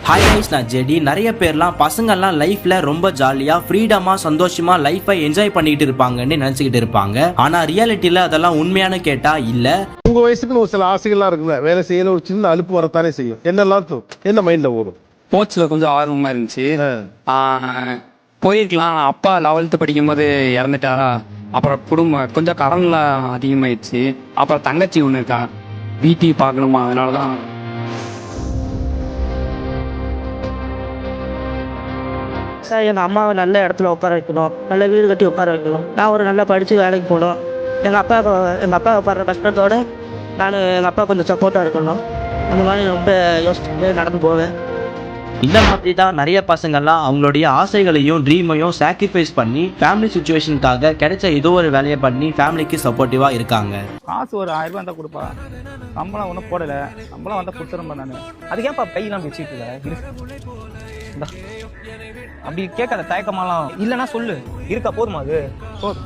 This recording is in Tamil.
ஹாய் கைஸ், நான் ஜெடி. நிறைய பேர்லாம் பசங்கள்லாம் லைஃப்ல ரொம்ப ஜாலியா ஃப்ரீடமா சந்தோஷமா லைஃபை என்ஜாய் பண்ணிட்டு இருப்பாங்கன்னு நினைச்சுக்கிட்டு இருப்பாங்க. ஆனா ரியாலிட்டியில அதெல்லாம் உண்மையான கேட்டா இல்ல. உங்க வயசுக்கு ஒரு சில ஆசைகள்லாம் இருக்குல்ல, வேலை செய்யல ஒரு சின்ன அலுப்பு வரத்தானே செய்யும். என்னெல்லாம் என்ன மைண்ட்ல ஓடும்? ஸ்போர்ட்ஸில் கொஞ்சம் ஆர்வமாக இருந்துச்சு. போயிருக்கலாம். அப்பா 11th படிக்கும்போது இறந்துட்டாரா. அப்புறம் குடும்பம் கொஞ்சம் கடன்லாம் அதிகமாயிடுச்சு. அப்புறம் தங்கச்சி ஒன்று இருக்கா, வீட்டி பார்க்கணுமா, அதனால தான். சார், எங்கள் அம்மாவை நல்ல இடத்துல உட்கார வைக்கணும், நல்ல வீடு கட்டி உட்கார வைக்கணும். நான் ஒரு நல்லா படித்து வேலைக்கு போகணும். எங்கள் அப்பா படுற கஷ்டத்தோடு எங்கள் அப்பா கொஞ்சம் சப்போர்ட்டாக இருக்கணும். அந்த மாதிரி ரொம்ப யோசிச்சுட்டு நடந்து போவேன். இந்த மாதிரி தான் நிறைய பசங்கள்லாம் அவங்களுடைய ஆசைகளையும் ட்ரீமையும் சாக்ரிஃபைஸ் பண்ணி ஃபேமிலி சுச்சுவேஷனுக்காக கிடைச்ச ஏதோ ஒரு வேலையை பண்ணி ஃபேமிலிக்கு சப்போர்ட்டிவா இருக்காங்க. காசு ஒரு 1000 ரூபாய் இருந்தால் கொடுப்பா, சம்பளம் ஒன்றும் போடலை, சம்பளம் வந்தால் கொடுத்துரும்பா. நான் அதுக்கேப்பா பையெல்லாம் வச்சுட்டு அப்படி கேட்காத, தயக்கமாலாம் இல்லைன்னா சொல்லு, இருக்கா போதுமா அது போதும்.